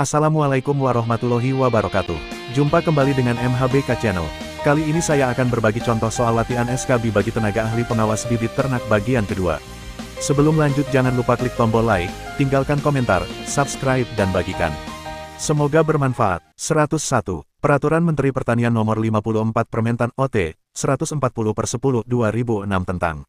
Assalamualaikum warahmatullahi wabarakatuh. Jumpa kembali dengan MHBK Channel. Kali ini saya akan berbagi contoh soal latihan SKB bagi tenaga ahli pengawas bibit ternak bagian kedua. Sebelum lanjut jangan lupa klik tombol like, tinggalkan komentar, subscribe dan bagikan. Semoga bermanfaat. 101. Peraturan Menteri Pertanian Nomor 54 Permentan OT, 140/10/2006 tentang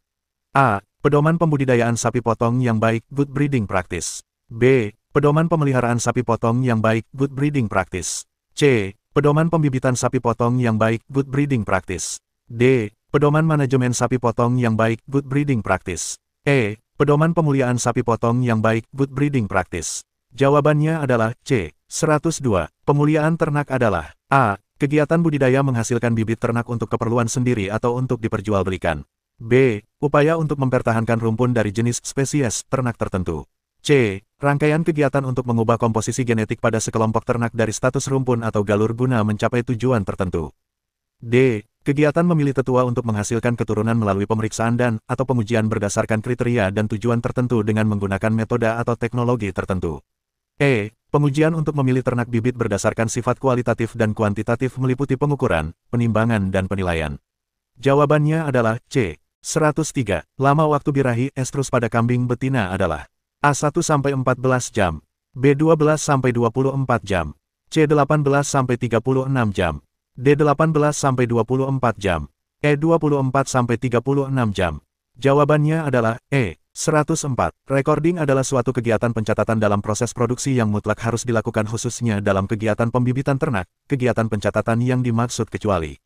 A. Pedoman pembudidayaan sapi potong yang baik, good breeding practice. B. Pedoman pemeliharaan sapi potong yang baik, good breeding practice. C. Pedoman pembibitan sapi potong yang baik, good breeding practice. D. Pedoman manajemen sapi potong yang baik, good breeding practice. E. Pedoman pemuliaan sapi potong yang baik, good breeding practice. Jawabannya adalah C. 102. Pemuliaan ternak adalah A. Kegiatan budidaya menghasilkan bibit ternak untuk keperluan sendiri atau untuk diperjualbelikan. B. Upaya untuk mempertahankan rumpun dari jenis spesies ternak tertentu. C. Rangkaian kegiatan untuk mengubah komposisi genetik pada sekelompok ternak dari status rumpun atau galur guna mencapai tujuan tertentu. D. Kegiatan memilih tetua untuk menghasilkan keturunan melalui pemeriksaan atau pengujian berdasarkan kriteria dan tujuan tertentu dengan menggunakan metode atau teknologi tertentu. E. Pengujian untuk memilih ternak bibit berdasarkan sifat kualitatif dan kuantitatif meliputi pengukuran, penimbangan dan penilaian. Jawabannya adalah C. 103. Lama waktu birahi estrus pada kambing betina adalah A1-14 jam, B12-24 jam, C18-36 jam, D18-24 jam, E24-36 jam. Jawabannya adalah E. 104. Recording adalah suatu kegiatan pencatatan dalam proses produksi yang mutlak harus dilakukan khususnya dalam kegiatan pembibitan ternak, kegiatan pencatatan yang dimaksud kecuali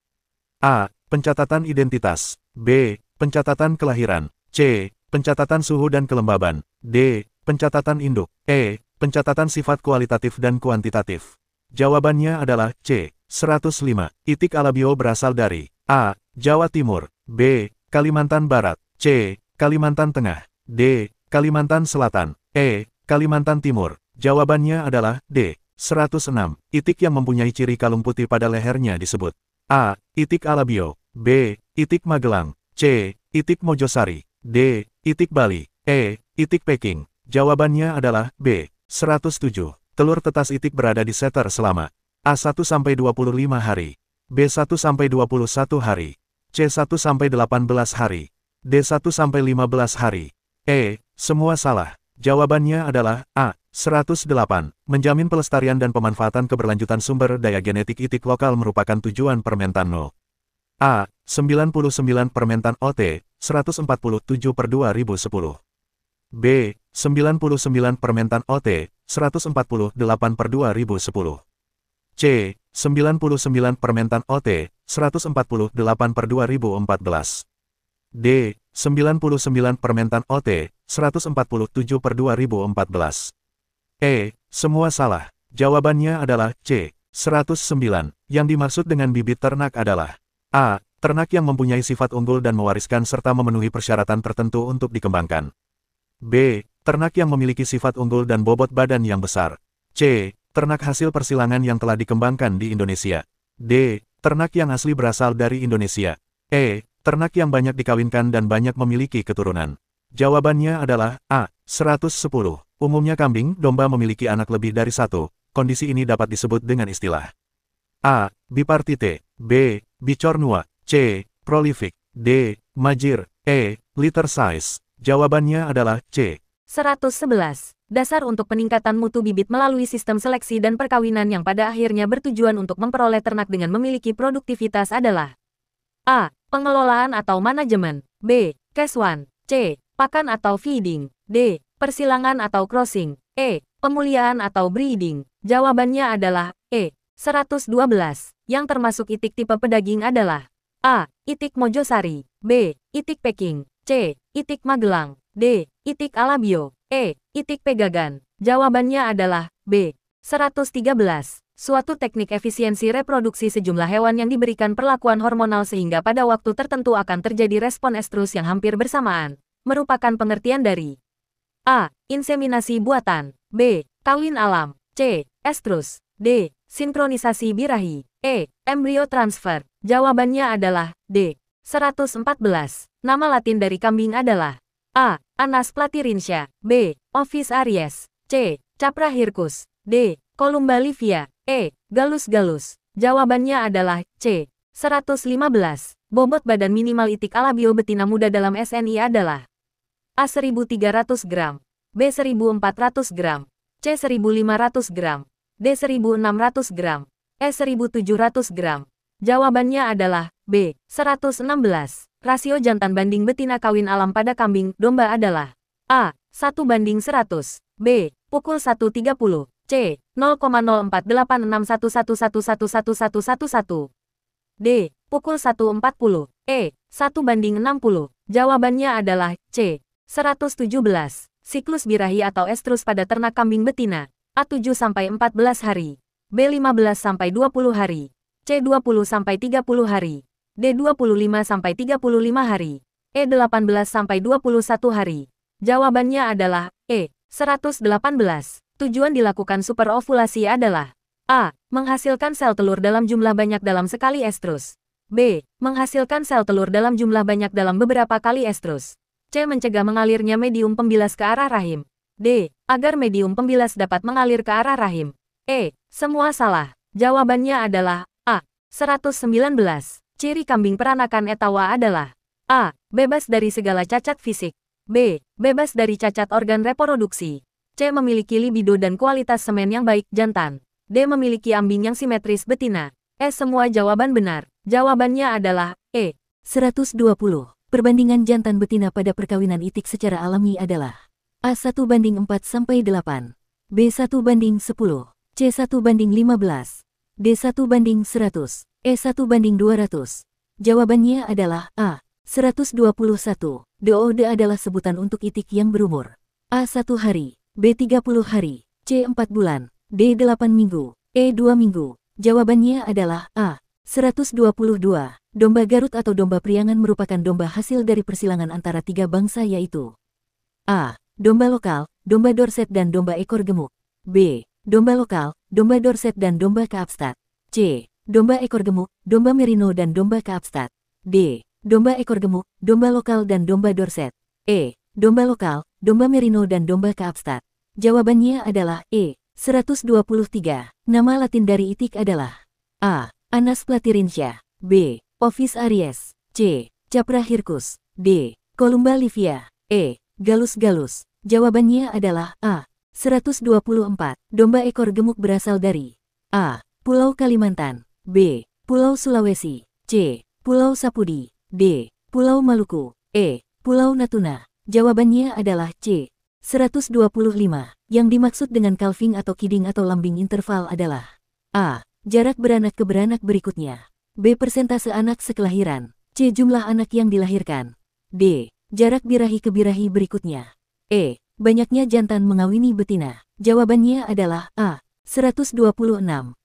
A. Pencatatan identitas, B. Pencatatan kelahiran, C. Pencatatan suhu dan kelembaban, D. Pencatatan induk, E. Pencatatan sifat kualitatif dan kuantitatif. Jawabannya adalah C. 105. Itik alabio berasal dari A. Jawa Timur, B. Kalimantan Barat, C. Kalimantan Tengah, D. Kalimantan Selatan, E. Kalimantan Timur. Jawabannya adalah D. 106. Itik yang mempunyai ciri kalung putih pada lehernya disebut A. Itik alabio, B. Itik Magelang, C. Itik Mojosari, D. Itik Bali, E. Itik Peking. Jawabannya adalah B. 107. Telur tetas itik berada di setter selama A1-25 hari, B1-21 hari, C1-18 hari, D1-15 hari. E. Semua salah. Jawabannya adalah A. 108. Menjamin pelestarian dan pemanfaatan keberlanjutan sumber daya genetik itik lokal merupakan tujuan Permentan No. A. 99 Permentan OT, 147/2010. B. 99 Permentan OT, 148/2010. C. 99 Permentan OT, 148/2014. D. 99 Permentan OT, 147/2014. E. Semua salah. Jawabannya adalah C. 109. Yang dimaksud dengan bibit ternak adalah A. Ternak yang mempunyai sifat unggul dan mewariskan serta memenuhi persyaratan tertentu untuk dikembangkan. B. Ternak yang memiliki sifat unggul dan bobot badan yang besar. C. Ternak hasil persilangan yang telah dikembangkan di Indonesia. D. Ternak yang asli berasal dari Indonesia. E. Ternak yang banyak dikawinkan dan banyak memiliki keturunan. Jawabannya adalah A. 110. Umumnya kambing, domba memiliki anak lebih dari satu. Kondisi ini dapat disebut dengan istilah A. Bipartite, B. Bicornua, C. Prolific, D. Majir, E. Litter size. Jawabannya adalah C. 111. Dasar untuk peningkatan mutu bibit melalui sistem seleksi dan perkawinan yang pada akhirnya bertujuan untuk memperoleh ternak dengan memiliki produktivitas adalah A. Pengelolaan atau manajemen, B. Casuan, C. Pakan atau feeding, D. Persilangan atau crossing, E. Pemuliaan atau breeding. Jawabannya adalah E. 112. Yang termasuk itik tipe pedaging adalah A. Itik Mojosari, B. Itik Peking, C. Itik Magelang, D. Itik Alabio, E. Itik Pegagan. Jawabannya adalah B. 113. Suatu teknik efisiensi reproduksi sejumlah hewan yang diberikan perlakuan hormonal sehingga pada waktu tertentu akan terjadi respon estrus yang hampir bersamaan. Merupakan pengertian dari A. Inseminasi buatan, B. Kawin alam, C. Estrus, D. Sinkronisasi birahi, E. Embrio transfer. Jawabannya adalah D. 114. Nama latin dari kambing adalah A. Anas platyrinsya, B. Ovis aries, C. Capra hircus, D. Columba livia. E. Galus-galus. Jawabannya adalah C. 115. Bobot badan minimal itik alabio betina muda dalam SNI adalah A. 1.300 gram, B. 1.400 gram, C. 1.500 gram, D. 1.600 gram, E. 1.700 gram. Jawabannya adalah B. 116. Rasio jantan banding betina kawin alam pada kambing domba adalah A. 1:100, B. Pukul 1.30, C. 0,048611111111, D. Pukul 1.40, E. 1:60. Jawabannya adalah C. 117. Siklus birahi atau estrus pada ternak kambing betina. A. 7-14 hari, B. 15-20 hari, C. 20-30 hari, D. 25-35 hari, E. 18-21 hari. Jawabannya adalah E. 118. Tujuan dilakukan superovulasi adalah A. Menghasilkan sel telur dalam jumlah banyak dalam sekali estrus, B. Menghasilkan sel telur dalam jumlah banyak dalam beberapa kali estrus, C. Mencegah mengalirnya medium pembilas ke arah rahim, D. Agar medium pembilas dapat mengalir ke arah rahim. E. Semua salah. Jawabannya adalah A. 119. Ciri kambing peranakan etawa adalah A. Bebas dari segala cacat fisik, B. Bebas dari cacat organ reproduksi, C. Memiliki libido dan kualitas semen yang baik jantan, D. Memiliki ambing yang simetris betina. E. Semua jawaban benar. Jawabannya adalah E. 120. Perbandingan jantan betina pada perkawinan itik secara alami adalah A. 1:4-8, B. 1:10, C. 1:15, D. 1:100, E. 1:200. Jawabannya adalah A. 121. DOD adalah sebutan untuk itik yang berumur A. 1 hari, B. 30 hari, C. 4 bulan, D. 8 minggu, E. 2 minggu. Jawabannya adalah A. 122. Domba Garut atau domba priangan merupakan domba hasil dari persilangan antara 3 bangsa yaitu A. Domba lokal, domba Dorset dan domba ekor gemuk, B. Domba lokal, domba Dorset dan domba Kaapstad, C. Domba ekor gemuk, domba Merino dan domba Kaapstad, D. Domba ekor gemuk, domba lokal dan domba Dorset, E. Domba lokal, domba Merino dan domba Kaapstad. Jawabannya adalah E. 123. Nama latin dari itik adalah A. Anas platyrrhyncha, B. Ovis aries, C. Capra hircus, D. Columba livia, E. Galus-galus. Jawabannya adalah A. 124. Domba ekor gemuk berasal dari A. Pulau Kalimantan, B. Pulau Sulawesi, C. Pulau Sapudi, D. Pulau Maluku, E. Pulau Natuna. Jawabannya adalah C. 125. Yang dimaksud dengan calving atau kidding atau lambing interval adalah A. Jarak beranak ke beranak berikutnya, B. Persentase anak sekelahiran, C. Jumlah anak yang dilahirkan, D. Jarak birahi ke birahi berikutnya, E. Banyaknya jantan mengawini betina. Jawabannya adalah A. 126.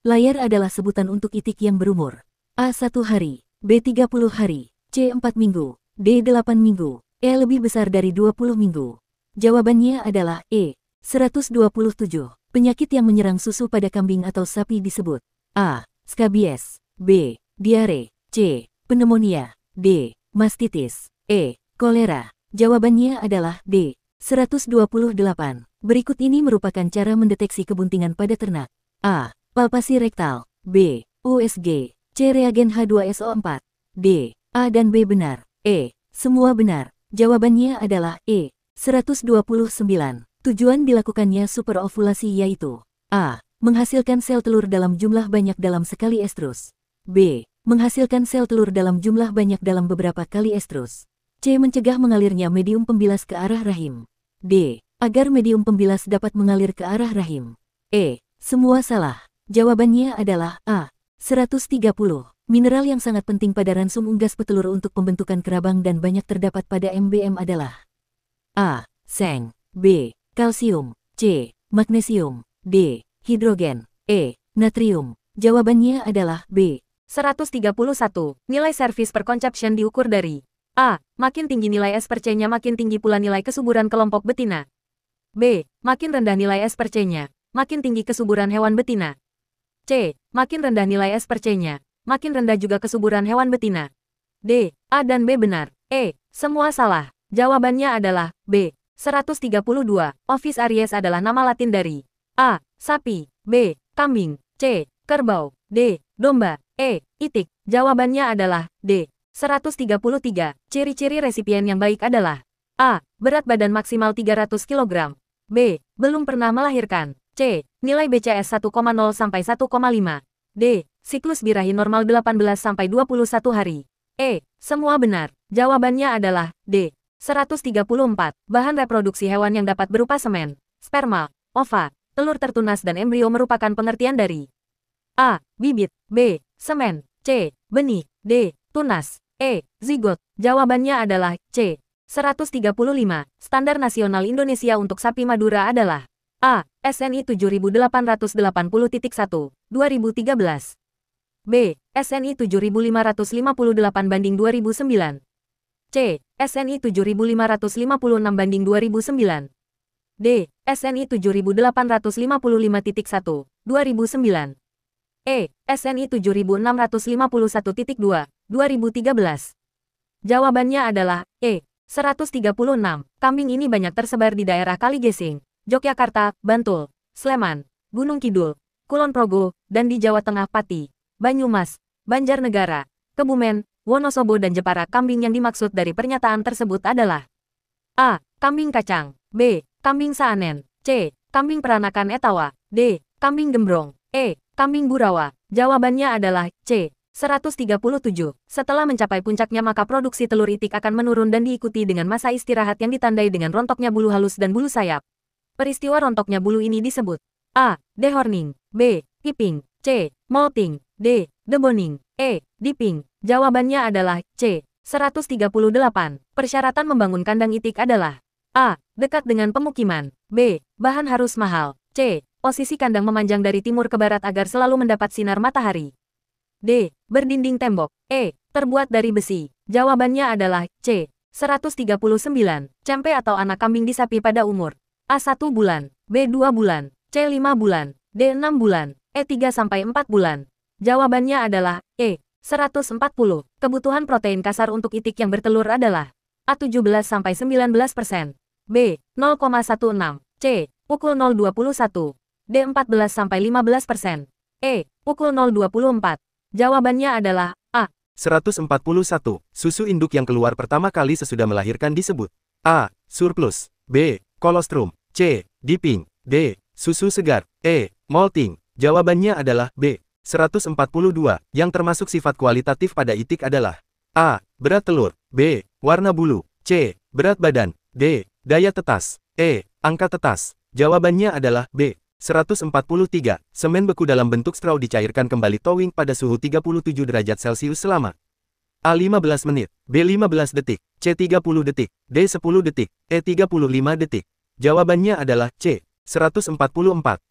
Layar adalah sebutan untuk itik yang berumur A. 1 hari, B. 30 hari, C. 4 minggu, D. 8 minggu, E. Lebih besar dari 20 minggu. Jawabannya adalah E. 127. Penyakit yang menyerang susu pada kambing atau sapi disebut A. Skabies, B. Diare, C. Pneumonia, D. Mastitis, E. Kolera. Jawabannya adalah D. 128. Berikut ini merupakan cara mendeteksi kebuntingan pada ternak. A. Palpasi rektal, B. USG, C. Reagen H2SO4, D. A dan B benar, E. Semua benar. Jawabannya adalah E. 129. Tujuan dilakukannya superovulasi yaitu A. Menghasilkan sel telur dalam jumlah banyak dalam sekali estrus, B. Menghasilkan sel telur dalam jumlah banyak dalam beberapa kali estrus, C. Mencegah mengalirnya medium pembilas ke arah rahim, D. Agar medium pembilas dapat mengalir ke arah rahim, E. Semua salah. Jawabannya adalah A. 130. Mineral yang sangat penting pada ransum unggas petelur untuk pembentukan kerabang dan banyak terdapat pada MBM adalah A. Seng, B. Kalsium, C. Magnesium, D. Hidrogen, E. Natrium. Jawabannya adalah B. 131. Nilai servis per conception diukur dari A. Makin tinggi nilai S per C-nya makin tinggi pula nilai kesuburan kelompok betina, B. Makin rendah nilai S per C-nya, makin tinggi kesuburan hewan betina, C. Makin rendah nilai S per C-nya, makin rendah juga kesuburan hewan betina, D. A dan B benar, E. Semua salah. Jawabannya adalah B. 132. Ovis aries adalah nama latin dari A. Sapi, B. Kambing. C. Kerbau. D. Domba. E. Itik. Jawabannya adalah D. 133. Ciri-ciri resipien yang baik adalah A. Berat badan maksimal 300 kg. B. Belum pernah melahirkan. C. Nilai BCS 1,0 sampai 1,5. D. Siklus birahi normal 18 sampai 21 hari. E. Semua benar. Jawabannya adalah D. 134. Bahan reproduksi hewan yang dapat berupa semen, sperma, ova, telur tertunas dan embrio merupakan pengertian dari A. Bibit. B. Semen. C. Benih. D. Tunas. E. Zigot. Jawabannya adalah C. 135. Standar nasional Indonesia untuk sapi Madura adalah A. SNI 7880.1 2013. B. SNI 7558/2009. C. SNI 7556/2009. D. SNI 7855.1 2009. E. SNI 7651.2 2013. Jawabannya adalah E. 136. Kambing ini banyak tersebar di daerah Kaligesing, Yogyakarta, Bantul, Sleman, Gunung Kidul, Kulon Progo, dan di Jawa Tengah Pati, Banyumas, Banjarnegara, Kebumen, Wonosobo dan Jepara. Kambing yang dimaksud dari pernyataan tersebut adalah A. Kambing kacang. B. Kambing saanen. C. Kambing peranakan etawa. D. Kambing gembrong. E. Kambing burawa. Jawabannya adalah C. 137. Setelah mencapai puncaknya maka produksi telur itik akan menurun dan diikuti dengan masa istirahat yang ditandai dengan rontoknya bulu halus dan bulu sayap. Peristiwa rontoknya bulu ini disebut A. Dehorning. B. Tipping. C. Molting. D. Deboning. E. Dipping. Jawabannya adalah C. 138. Persyaratan membangun kandang itik adalah A. Dekat dengan pemukiman. B. Bahan harus mahal. C. Posisi kandang memanjang dari timur ke barat agar selalu mendapat sinar matahari. D. Berdinding tembok. E. Terbuat dari besi. Jawabannya adalah C. 139. Cempe atau anak kambing di sapi pada umur A. 1 bulan. B. 2 bulan. C. 5 bulan. D. 6 bulan. E. 3-4 bulan. Jawabannya adalah E. 140. Kebutuhan protein kasar untuk itik yang bertelur adalah A. 17-19%. B. 0,16. C. Pukul 0,21. D. 14-15%. E. Pukul 0,24. Jawabannya adalah A. 141. Susu induk yang keluar pertama kali sesudah melahirkan disebut A. Surplus. B. Kolostrum. C. Dipping. D. Susu segar. E. Molting. Jawabannya adalah B. 142. Yang termasuk sifat kualitatif pada itik adalah A. Berat telur. B. Warna bulu. C. Berat badan. D. Daya tetas. E. Angka tetas. Jawabannya adalah B. 143. Semen beku dalam bentuk straw dicairkan kembali towing pada suhu 37 derajat Celcius selama A. 15 menit. B. 15 detik. C. 30 detik. D. 10 detik. E. 35 detik. Jawabannya adalah C. 144.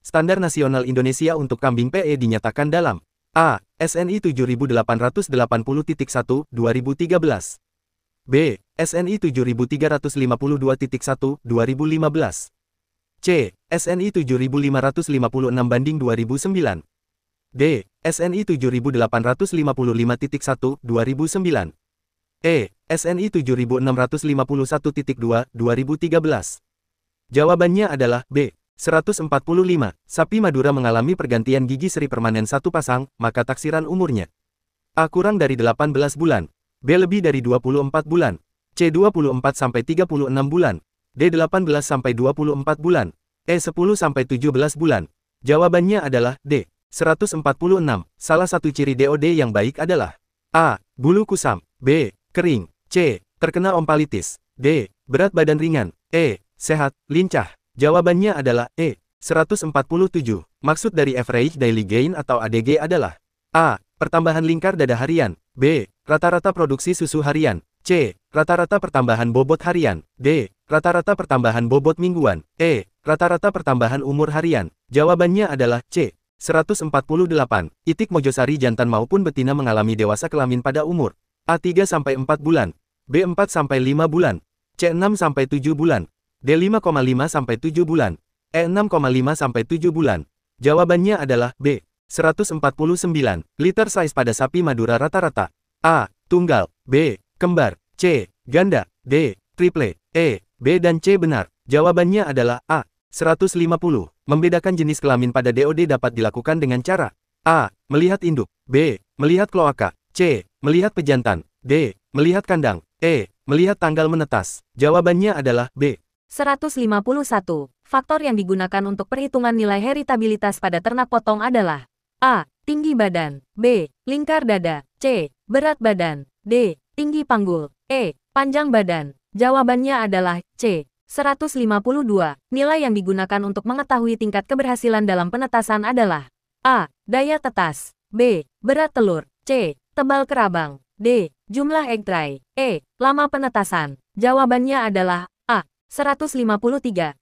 Standar nasional Indonesia untuk kambing PE dinyatakan dalam A. SNI 7880.1 2013. B. SNI 7352.1 2015. C. SNI 7556/2009. D. SNI 7855.1 2009. E. SNI 7651.2 2013. Jawabannya adalah B. 145. Sapi Madura mengalami pergantian gigi seri permanen satu pasang, maka taksiran umurnya A. Kurang dari 18 bulan. B. Lebih dari 24 bulan. C. 24-36 bulan. D. 18-24 bulan. E. 10-17 bulan. Jawabannya adalah D. 146. Salah satu ciri DOD yang baik adalah A. Bulu kusam. B. Kering. C. Terkena ompalitis. D. Berat badan ringan. E. Sehat, lincah. Jawabannya adalah E. 147. Maksud dari Average Daily Gain atau ADG adalah A. Pertambahan lingkar dada harian. B. Rata-rata produksi susu harian. C. Rata-rata pertambahan bobot harian. D. Rata-rata pertambahan bobot mingguan. E. Rata-rata pertambahan umur harian. Jawabannya adalah C. 148. Itik Mojosari jantan maupun betina mengalami dewasa kelamin pada umur A. 3-4 bulan. B. 4-5 bulan. C. 6-7 bulan. D. 5,5-7 bulan. E. 6,5-7 bulan. Jawabannya adalah B. 149. Liter size pada sapi Madura rata-rata A. Tunggal. B. Kembar. C. Ganda. D. Triple. E. B dan C benar. Jawabannya adalah A. 150. Membedakan jenis kelamin pada DOD dapat dilakukan dengan cara A. Melihat induk, B. Melihat kloaka, C. Melihat pejantan, D. Melihat kandang, E. Melihat tanggal menetas. Jawabannya adalah B. 151. Faktor yang digunakan untuk perhitungan nilai heritabilitas pada ternak potong adalah A. Tinggi badan, B. Lingkar dada, C. Berat badan, D. Tinggi panggul, E. Panjang badan. Jawabannya adalah C. 152. Nilai yang digunakan untuk mengetahui tingkat keberhasilan dalam penetasan adalah A. Daya tetas, B. Berat telur, C. Tebal kerabang, D. Jumlah egg tray, E. Lama penetasan. Jawabannya adalah A. 153.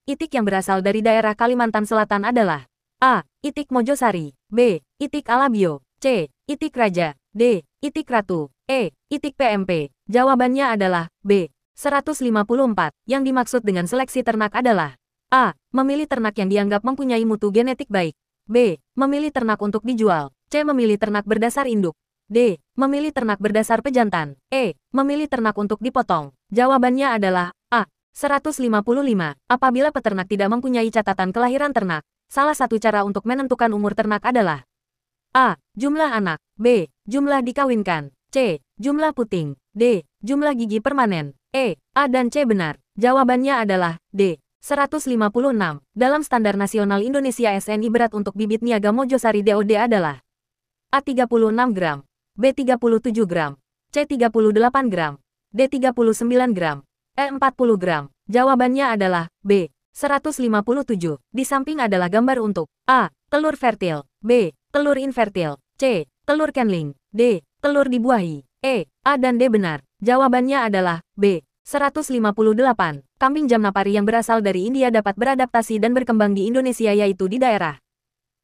Itik yang berasal dari daerah Kalimantan Selatan adalah A. Itik Mojosari, B. Itik Alabio, C. Itik Raja, D. Itik Ratu, E. Itik PMP. Jawabannya adalah B. 154. Yang dimaksud dengan seleksi ternak adalah A. Memilih ternak yang dianggap mempunyai mutu genetik baik, B. Memilih ternak untuk dijual, C. Memilih ternak berdasar induk, D. Memilih ternak berdasar pejantan, E. Memilih ternak untuk dipotong. Jawabannya adalah A. 155. Apabila peternak tidak mempunyai catatan kelahiran ternak, salah satu cara untuk menentukan umur ternak adalah A. Jumlah anak, B. Jumlah dikawinkan, C. Jumlah puting, D. Jumlah gigi permanen, E. A dan C benar. Jawabannya adalah D. 156. Dalam Standar Nasional Indonesia SNI berat untuk bibit niaga Mojosari DOD adalah A. 36 gram, B. 37 gram, C. 38 gram, D. 39 gram, E. 40 gram. Jawabannya adalah B. 157. Di samping adalah gambar untuk A. Telur fertil, B. Telur infertil, C. Telur kenling, D. Telur dibuahi, E. A dan D benar. Jawabannya adalah B. 158. Kambing Jamnapari yang berasal dari India dapat beradaptasi dan berkembang di Indonesia yaitu di daerah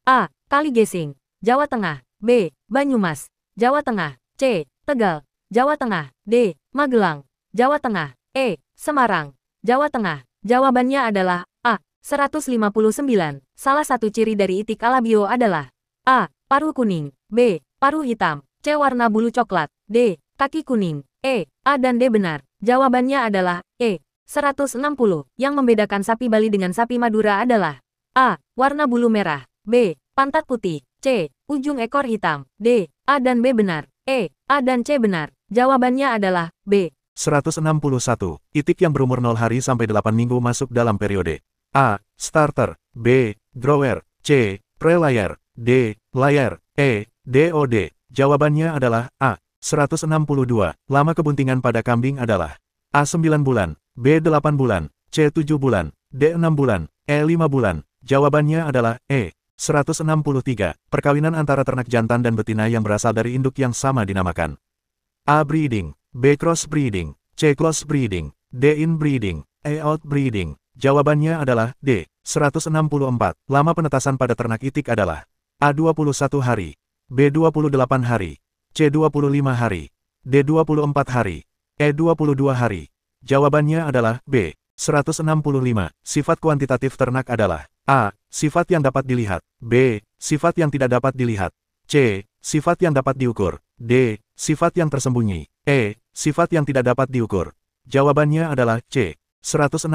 A. Kaligesing, Jawa Tengah, B. Banyumas, Jawa Tengah, C. Tegal, Jawa Tengah, D. Magelang, Jawa Tengah, E. Semarang, Jawa Tengah. Jawabannya adalah A. 159. Salah satu ciri dari itik alabio adalah A. Paruh kuning, B. Paruh hitam, C. Warna bulu coklat, D. Kaki kuning, E. A dan D benar. Jawabannya adalah E. 160. Yang membedakan sapi Bali dengan sapi Madura adalah A. Warna bulu merah, B. Pantat putih, C. Ujung ekor hitam, D. A dan B benar, E. A dan C benar. Jawabannya adalah B. 161. Itik yang berumur 0 hari sampai 8 minggu masuk dalam periode A. Starter, B. Grower, C. Prelayer, D. Layer, E. DOD. Jawabannya adalah A. 162. Lama kebuntingan pada kambing adalah A. 9 bulan, B. 8 bulan, C. 7 bulan, D. 6 bulan, E. 5 bulan. Jawabannya adalah E. 163. Perkawinan antara ternak jantan dan betina yang berasal dari induk yang sama dinamakan A. Breeding, B. Cross breeding, C. Close breeding, D. Inbreeding, E. Outbreeding. Jawabannya adalah D. 164. Lama penetasan pada ternak itik adalah A. 21 hari, B. 28 hari, C. 25 hari, D. 24 hari, E. 22 hari. Jawabannya adalah B. 165. Sifat kuantitatif ternak adalah A. Sifat yang dapat dilihat, B. Sifat yang tidak dapat dilihat, C. Sifat yang dapat diukur, D. Sifat yang tersembunyi, E. Sifat yang tidak dapat diukur. Jawabannya adalah C. 166.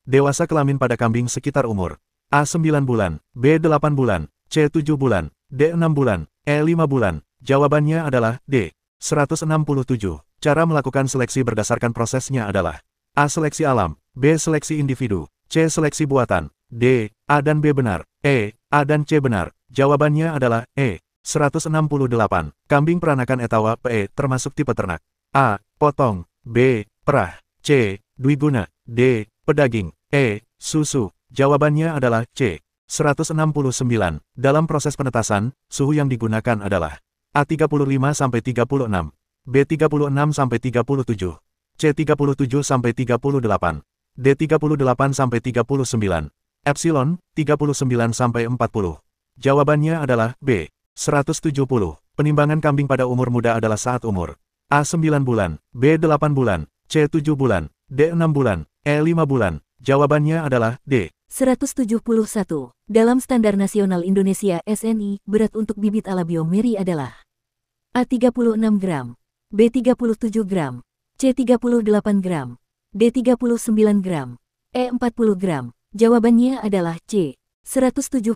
Dewasa kelamin pada kambing sekitar umur A. 9 bulan, B. 8 bulan, C. 7 bulan, D. 6 bulan, E. 5 bulan. Jawabannya adalah D. 167. Cara melakukan seleksi berdasarkan prosesnya adalah A. Seleksi alam, B. Seleksi individu, C. Seleksi buatan, D. A dan B benar, E. A dan C benar. Jawabannya adalah E. 168. Kambing peranakan etawa PE termasuk tipe ternak A. Potong, B. Perah, C. Dwiguna, D. Pedaging, E. Susu. Jawabannya adalah C. 169. Dalam proses penetasan, suhu yang digunakan adalah A. 35-36, B. 36-37, C. 37-38, D. 38-39, Epsilon, 39-40. Jawabannya adalah B. 170. Penimbangan kambing pada umur muda adalah saat umur A. 9 bulan, B. 8 bulan, C. 7 bulan, D. 6 bulan, E. 5 bulan. Jawabannya adalah D. 171. Dalam Standar Nasional Indonesia SNI, berat untuk bibit alabio Meri adalah A. 36 gram, B. 37 gram, C. 38 gram, D. 39 gram, E. 40 gram. Jawabannya adalah C. 172.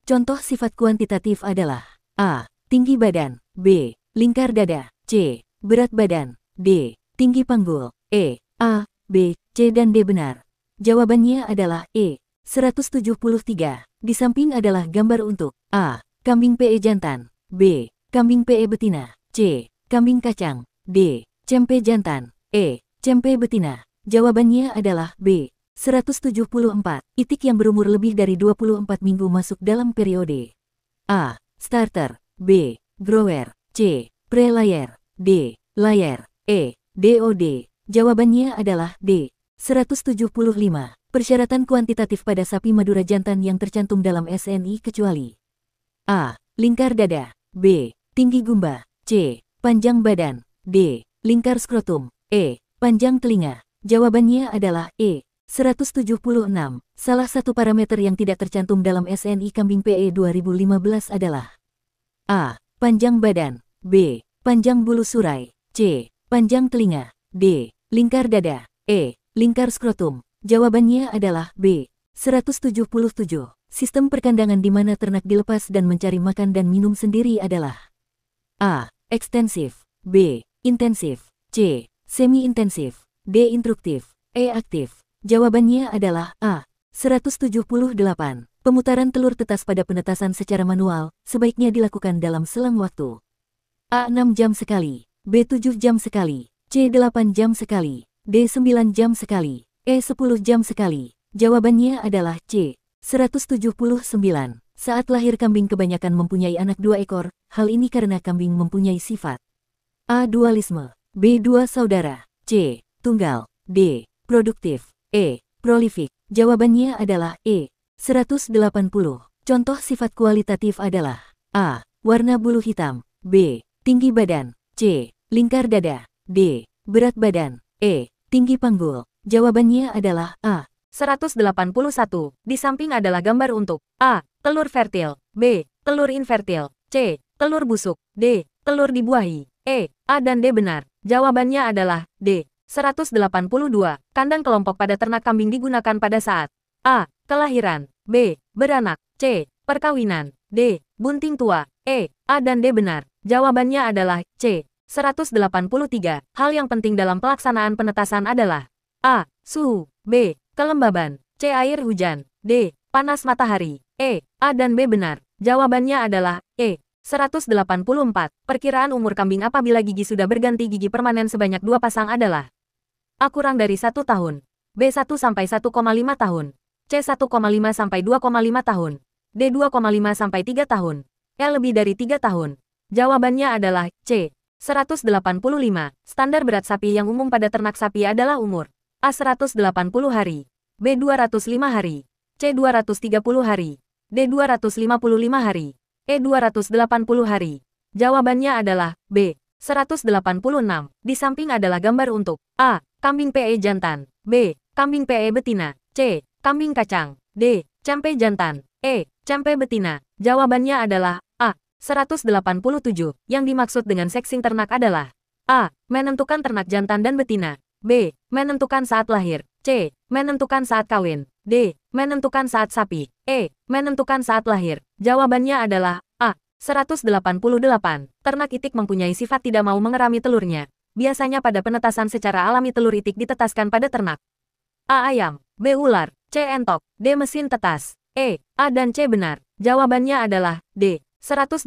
Contoh sifat kuantitatif adalah A. Tinggi badan, B. Lingkar dada, C. Berat badan, D. Tinggi panggul, E. A, B, C dan D benar. Jawabannya adalah E. 173. Di samping adalah gambar untuk A. Kambing PE jantan, B. Kambing PE betina, C. Kambing kacang, D. Cempe jantan, E. Cempe betina. Jawabannya adalah B. 174. Itik yang berumur lebih dari 24 minggu masuk dalam periode A. Starter, B. Grower, C. Pre-layer, D. Layer, E. DOD. Jawabannya adalah D. 175. Persyaratan kuantitatif pada sapi Madura jantan yang tercantum dalam SNI kecuali A. Lingkar dada, B. Tinggi gumba, C. Panjang badan, D. Lingkar skrotum, E. Panjang telinga. Jawabannya adalah E. 176. Salah satu parameter yang tidak tercantum dalam SNI kambing PE 2015 adalah A. Panjang badan, B. Panjang bulu surai, C. Panjang telinga, D. Lingkar dada, E. Lingkar skrotum. Jawabannya adalah B. 177. Sistem perkandangan di mana ternak dilepas dan mencari makan dan minum sendiri adalah A. Ekstensif, B. Intensif, C. Semi-intensif, D. Instruktif, E. Aktif. Jawabannya adalah A. 178. Pemutaran telur tetas pada penetasan secara manual sebaiknya dilakukan dalam selang waktu A. 6 jam sekali, B. 7 jam sekali, C. 8 jam sekali, D. 9 jam sekali, E. 10 jam sekali. Jawabannya adalah C. 179. Saat lahir kambing kebanyakan mempunyai anak 2 ekor, hal ini karena kambing mempunyai sifat A. Dualisme, B. 2 saudara, C. Tunggal, D. Produktif, E. Prolifik. Jawabannya adalah E. 180. Contoh sifat kualitatif adalah A. Warna bulu hitam, B. Tinggi badan, C. Lingkar dada, D. Berat badan, E. Tinggi panggul. Jawabannya adalah A. 181. Di samping adalah gambar untuk A. Telur fertil, B. Telur infertil, C. Telur busuk, D. Telur dibuahi, E. A dan D benar. Jawabannya adalah D. 182. Kandang kelompok pada ternak kambing digunakan pada saat A. Kelahiran, B. Beranak, C. Perkawinan, D. Bunting tua, E. A dan D benar. Jawabannya adalah C. 183. Hal yang penting dalam pelaksanaan penetasan adalah A. Suhu, B. Kelembaban, C. Air hujan, D. Panas matahari, E. A dan B benar. Jawabannya adalah E. 184. Perkiraan umur kambing apabila gigi sudah berganti gigi permanen sebanyak 2 pasang adalah A. Kurang dari 1 tahun, B. 1 sampai 1,5 tahun, C. 1,5 sampai 2,5 tahun, D. 2,5 sampai 3 tahun, E. Lebih dari 3 tahun. Jawabannya adalah C. 185. Standar berat sapi yang umum pada ternak sapi adalah umur A. 180 hari, B. 205 hari, C. 230 hari, D. 255 hari, E. 280 hari. Jawabannya adalah B. 186. Di samping adalah gambar untuk A. Kambing PE jantan, B. Kambing PE betina, C. Kambing kacang, D. Cempe jantan, E. Cempe betina. Jawabannya adalah A. 187. Yang dimaksud dengan seksing ternak adalah A. Menentukan ternak jantan dan betina, B. Menentukan saat lahir, C. Menentukan saat kawin, D. Menentukan saat sapi, E. Menentukan saat lahir. Jawabannya adalah A. 188. Ternak itik mempunyai sifat tidak mau mengerami telurnya. Biasanya pada penetasan secara alami telur itik ditetaskan pada ternak A. Ayam, B. Ular, C. Entok, D. Mesin tetas, E. A dan C benar. Jawabannya adalah D. 189.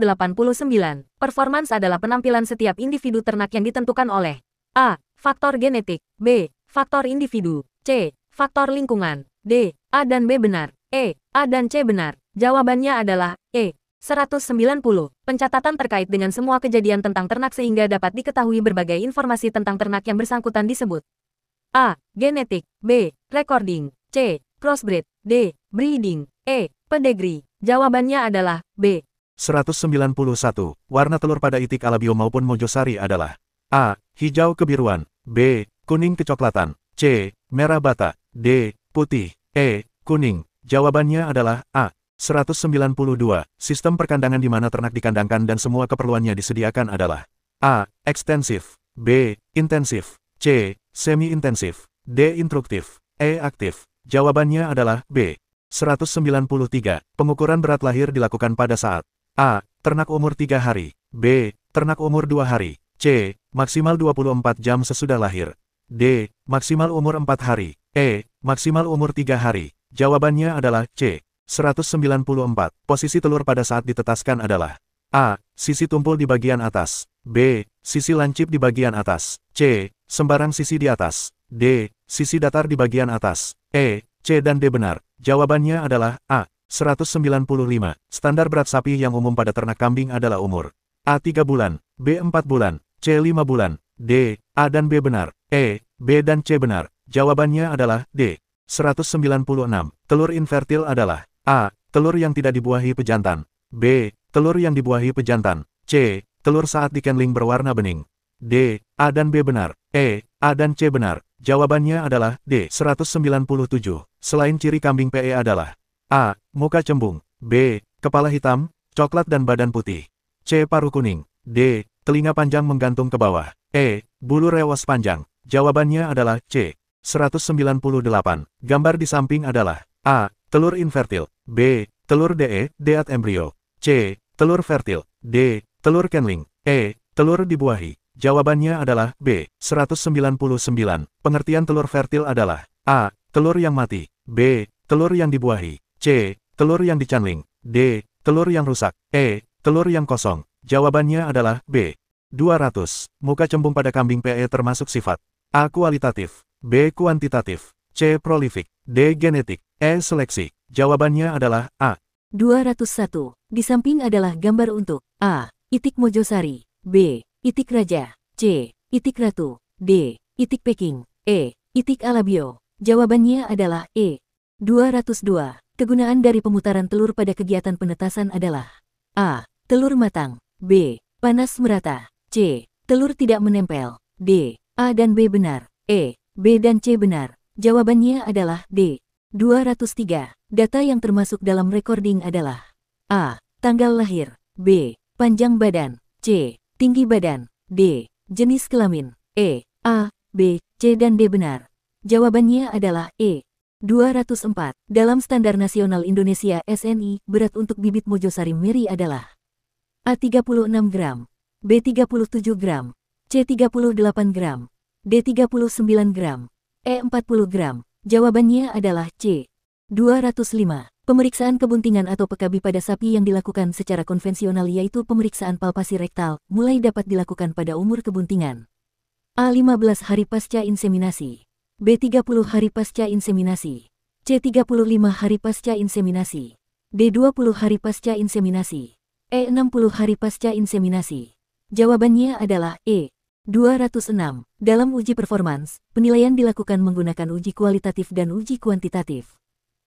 Performance adalah penampilan setiap individu ternak yang ditentukan oleh A. Faktor genetik, B. Faktor individu, C. Faktor lingkungan, D. A dan B benar, E. A dan C benar. Jawabannya adalah E. 190. Pencatatan terkait dengan semua kejadian tentang ternak sehingga dapat diketahui berbagai informasi tentang ternak yang bersangkutan disebut A. Genetik, B. Recording, C. Crossbreed, D. Breeding, E. Pedigree. Jawabannya adalah B. 191. Warna telur pada itik alabio maupun mojosari adalah A. Hijau kebiruan, B. Kuning kecoklatan, C. Merah bata, D. Putih, E. Kuning. Jawabannya adalah A. 192. Sistem perkandangan di mana ternak dikandangkan dan semua keperluannya disediakan adalah A. Ekstensif, B. Intensif, C. Semi-intensif, D. Instruktif, E. Aktif. Jawabannya adalah B. 193. Pengukuran berat lahir dilakukan pada saat A. Ternak umur 3 hari. B. Ternak umur 2 hari. C. Maksimal 24 jam sesudah lahir. D. Maksimal umur 4 hari. E. Maksimal umur 3 hari. Jawabannya adalah C. 194. Posisi telur pada saat ditetaskan adalah A. Sisi tumpul di bagian atas. B. Sisi lancip di bagian atas. C. Sembarang sisi di atas. D. Sisi datar di bagian atas. E. C dan D benar. Jawabannya adalah A. 195. Standar berat sapi yang umum pada ternak kambing adalah umur A. 3 bulan, B. 4 bulan, C. 5 bulan. D. A dan B benar. E. B dan C benar. Jawabannya adalah D. 196. Telur infertil adalah A. Telur yang tidak dibuahi pejantan. B. Telur yang dibuahi pejantan. C. Telur saat dikenling berwarna bening. D. A dan B benar. E. A dan C benar. Jawabannya adalah D. 197. Selain ciri kambing PE adalah A. Muka cembung. B. Kepala hitam, coklat dan badan putih. C. Paruh kuning. D. Telinga panjang menggantung ke bawah. E. Bulu rewas panjang. Jawabannya adalah C. 198. Gambar di samping adalah A. Telur infertil. B. Telur DE, deat embrio. C. Telur fertil. D. Telur kenling. E. Telur dibuahi. Jawabannya adalah B. 199. Pengertian telur fertil adalah A. Telur yang mati. B. Telur yang dibuahi. C. Telur yang dicanling. D. Telur yang rusak. E. Telur yang kosong. Jawabannya adalah B. 200. Muka cembung pada kambing PE termasuk sifat A. Kualitatif. B. Kuantitatif. C. Prolifik. D. Genetik. E. Seleksi. Jawabannya adalah A. 201. Di samping adalah gambar untuk A. Itik Mojosari. B. Itik Raja. C. Itik Ratu. D. Itik Peking. E. Itik Alabio. Jawabannya adalah E. 202. Kegunaan dari pemutaran telur pada kegiatan penetasan adalah A. Telur matang. B. Panas merata. C. Telur tidak menempel. D. A dan B benar. E. B dan C benar. Jawabannya adalah D. 203. Data yang termasuk dalam recording adalah A. Tanggal lahir. B. Panjang badan. C. Tinggi badan. D. Jenis kelamin. E. A, B, C dan D benar. Jawabannya adalah E. 204. Dalam Standar Nasional Indonesia SNI, berat untuk bibit Mojosari Miri adalah A. 36 gram. B. 37 gram. C. 38 gram. D. 39 gram. E. 40 gram. Jawabannya adalah C. 205. Pemeriksaan kebuntingan atau PKB pada sapi yang dilakukan secara konvensional yaitu pemeriksaan palpasi rektal, mulai dapat dilakukan pada umur kebuntingan A. 15 hari pasca inseminasi. B. 30 hari pasca inseminasi. C. 35 hari pasca inseminasi. D. 20 hari pasca inseminasi. E. 60 hari pasca inseminasi. Jawabannya adalah E. 206. Dalam uji performance, penilaian dilakukan menggunakan uji kualitatif dan uji kuantitatif.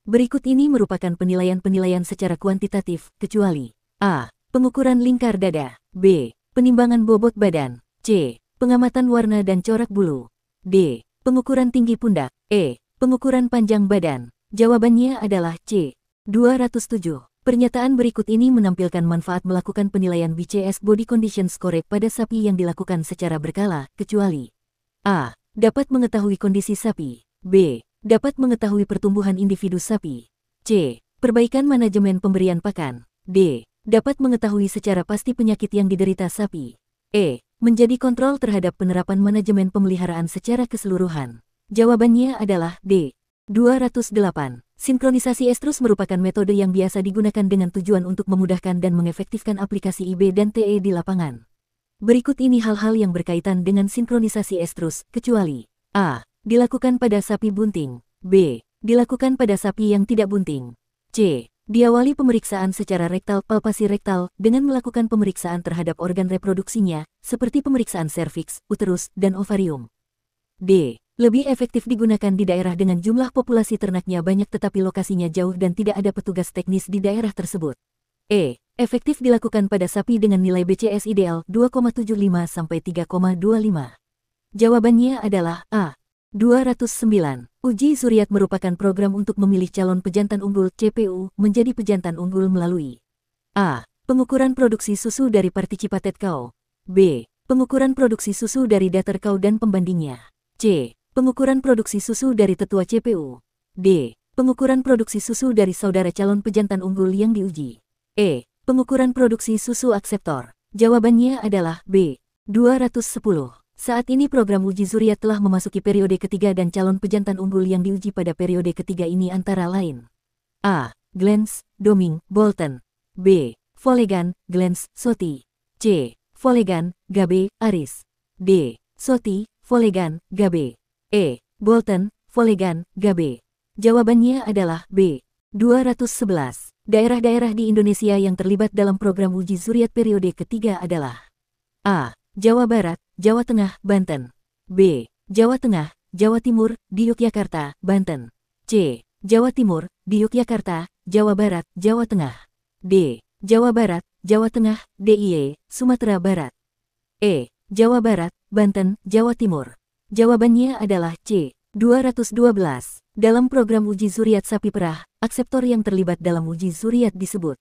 Berikut ini merupakan penilaian-penilaian secara kuantitatif, kecuali A. Pengukuran lingkar dada. B. Penimbangan bobot badan. C. Pengamatan warna dan corak bulu. D. Pengukuran tinggi pundak. E. Pengukuran panjang badan. Jawabannya adalah C. 207. Pernyataan berikut ini menampilkan manfaat melakukan penilaian BCS Body Condition Score pada sapi yang dilakukan secara berkala, kecuali A. Dapat mengetahui kondisi sapi. B. Dapat mengetahui pertumbuhan individu sapi. C. Perbaikan manajemen pemberian pakan. D. Dapat mengetahui secara pasti penyakit yang diderita sapi. E. Menjadi kontrol terhadap penerapan manajemen pemeliharaan secara keseluruhan. Jawabannya adalah D. 208. Sinkronisasi estrus merupakan metode yang biasa digunakan dengan tujuan untuk memudahkan dan mengefektifkan aplikasi IB dan TE di lapangan. Berikut ini hal-hal yang berkaitan dengan sinkronisasi estrus, kecuali A. Dilakukan pada sapi bunting. B. Dilakukan pada sapi yang tidak bunting. C. Diawali pemeriksaan secara rektal palpasi rektal dengan melakukan pemeriksaan terhadap organ reproduksinya, seperti pemeriksaan serviks, uterus, dan ovarium. D. Lebih efektif digunakan di daerah dengan jumlah populasi ternaknya banyak tetapi lokasinya jauh dan tidak ada petugas teknis di daerah tersebut. E. Efektif dilakukan pada sapi dengan nilai BCS ideal 2,75–3,25. Jawabannya adalah A. 209. Uji Zuriat merupakan program untuk memilih calon pejantan unggul CPU menjadi pejantan unggul melalui A. Pengukuran produksi susu dari participated cow. B. Pengukuran produksi susu dari dater cow dan pembandingnya. C. Pengukuran produksi susu dari tetua CPU. D. Pengukuran produksi susu dari saudara calon pejantan unggul yang diuji. E. Pengukuran produksi susu akseptor. Jawabannya adalah B. 210. Saat ini program uji zuriat telah memasuki periode ketiga dan calon pejantan unggul yang diuji pada periode ketiga ini antara lain. A. Glens, Doming, Bolton. B. Folegan, Glens, Soti. C. Folegan, Gabe, Aris. D. Soti, Folegan, Gabe. E. Bolton, Folegan, Gabe. Jawabannya adalah B. 211. Daerah-daerah di Indonesia yang terlibat dalam program uji zuriat periode ketiga adalah A. Jawa Barat, Jawa Tengah, Banten. B. Jawa Tengah, Jawa Timur, di Yogyakarta, Banten. C. Jawa Timur, di Yogyakarta, Jawa Barat, Jawa Tengah. D. Jawa Barat, Jawa Tengah, DIY, Sumatera Barat. E. Jawa Barat, Banten, Jawa Timur. Jawabannya adalah C. 212. Dalam program uji zuriat sapi perah, akseptor yang terlibat dalam uji zuriat disebut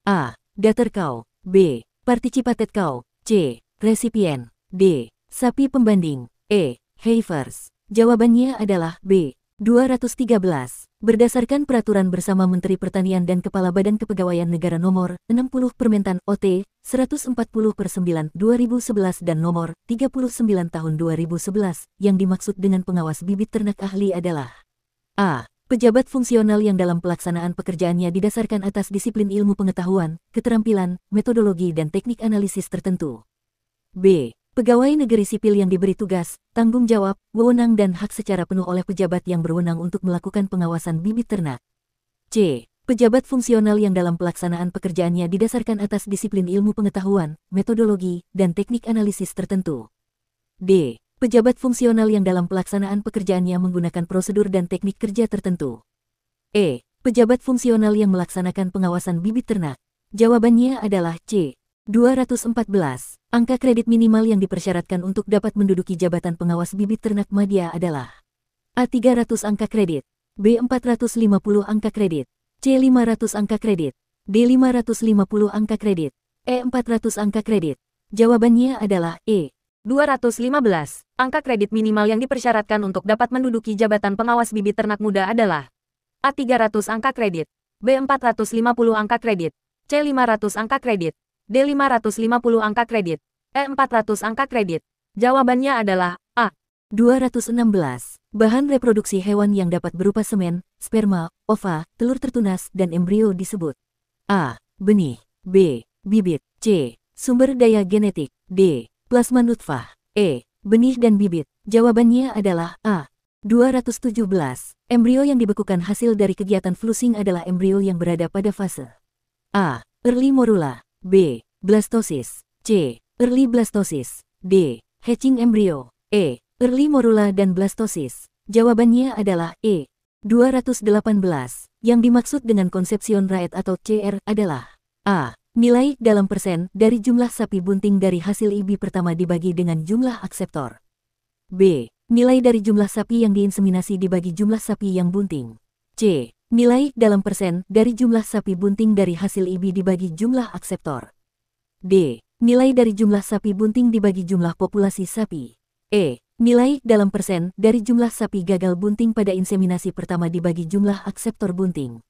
A. Dater cow. B. Participated cow. C. Resipien. D. Sapi pembanding. E. Heifers. Jawabannya adalah B. 213. Berdasarkan Peraturan Bersama Menteri Pertanian dan Kepala Badan Kepegawaian Negara Nomor 60 Permentan OT 140/9 2011 dan Nomor 39 Tahun 2011, yang dimaksud dengan pengawas bibit ternak ahli adalah A. Pejabat fungsional yang dalam pelaksanaan pekerjaannya didasarkan atas disiplin ilmu pengetahuan, keterampilan, metodologi dan teknik analisis tertentu. B. Pegawai negeri sipil yang diberi tugas, tanggung jawab, wewenang dan hak secara penuh oleh pejabat yang berwenang untuk melakukan pengawasan bibit ternak. C. Pejabat fungsional yang dalam pelaksanaan pekerjaannya didasarkan atas disiplin ilmu pengetahuan, metodologi, dan teknik analisis tertentu. D. Pejabat fungsional yang dalam pelaksanaan pekerjaannya menggunakan prosedur dan teknik kerja tertentu. E. Pejabat fungsional yang melaksanakan pengawasan bibit ternak. Jawabannya adalah C. 214. Angka kredit minimal yang dipersyaratkan untuk dapat menduduki jabatan pengawas bibit ternak madya adalah A. 300 angka kredit, B. 450 angka kredit, C. 500 angka kredit, D. 550 angka kredit, E. 400 angka kredit. Jawabannya adalah E. 215. Angka kredit minimal yang dipersyaratkan untuk dapat menduduki jabatan pengawas bibit ternak muda adalah A. 300 angka kredit, B. 450 angka kredit, C. 500 angka kredit, D. 550 angka kredit, E. 400 angka kredit. Jawabannya adalah A. 216. Bahan reproduksi hewan yang dapat berupa semen, sperma, ova, telur tertunas, dan embrio disebut A. Benih, B. Bibit, C. Sumber daya genetik, D. Plasma nutfah, E. Benih dan bibit. Jawabannya adalah A. 217. Embrio yang dibekukan hasil dari kegiatan flusing adalah embrio yang berada pada fase A. Early morula, B. Blastosis, C. Early blastosis, D. Hatching embryo, E. Early morula dan blastosis. Jawabannya adalah E. 218. Yang dimaksud dengan konsepsion rate atau CR adalah A. Nilai dalam persen dari jumlah sapi bunting dari hasil IBI pertama dibagi dengan jumlah akseptor. B. Nilai dari jumlah sapi yang diinseminasi dibagi jumlah sapi yang bunting. C. Nilai dalam persen dari jumlah sapi bunting dari hasil IBI dibagi jumlah akseptor. D. Nilai dari jumlah sapi bunting dibagi jumlah populasi sapi. E. Nilai dalam persen dari jumlah sapi gagal bunting pada inseminasi pertama dibagi jumlah akseptor bunting.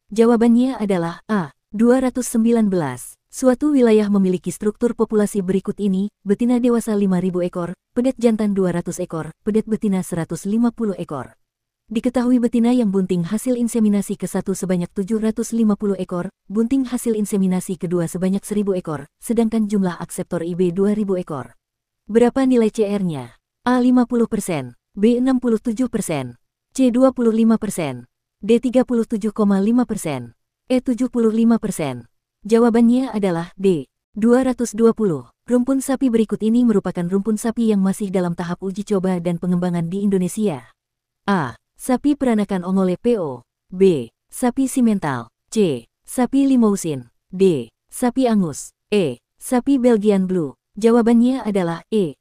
Jawabannya adalah A. 219. Suatu wilayah memiliki struktur populasi berikut ini: betina dewasa 5.000 ekor, pedet jantan 200 ekor, pedet betina 150 ekor. Diketahui betina yang bunting hasil inseminasi ke-1 sebanyak 750 ekor, bunting hasil inseminasi kedua sebanyak 1.000 ekor, sedangkan jumlah akseptor IB 2.000 ekor. Berapa nilai CR-nya? A. 50%, B. 67%, C. 25%, D. 37,5%, E. 75%. Jawabannya adalah D. 220. Rumpun sapi berikut ini merupakan rumpun sapi yang masih dalam tahap uji coba dan pengembangan di Indonesia. A. Sapi peranakan ongole PO. B. Sapi simental. C. Sapi limousin. D. Sapi angus. E. Sapi Belgian Blue. Jawabannya adalah E.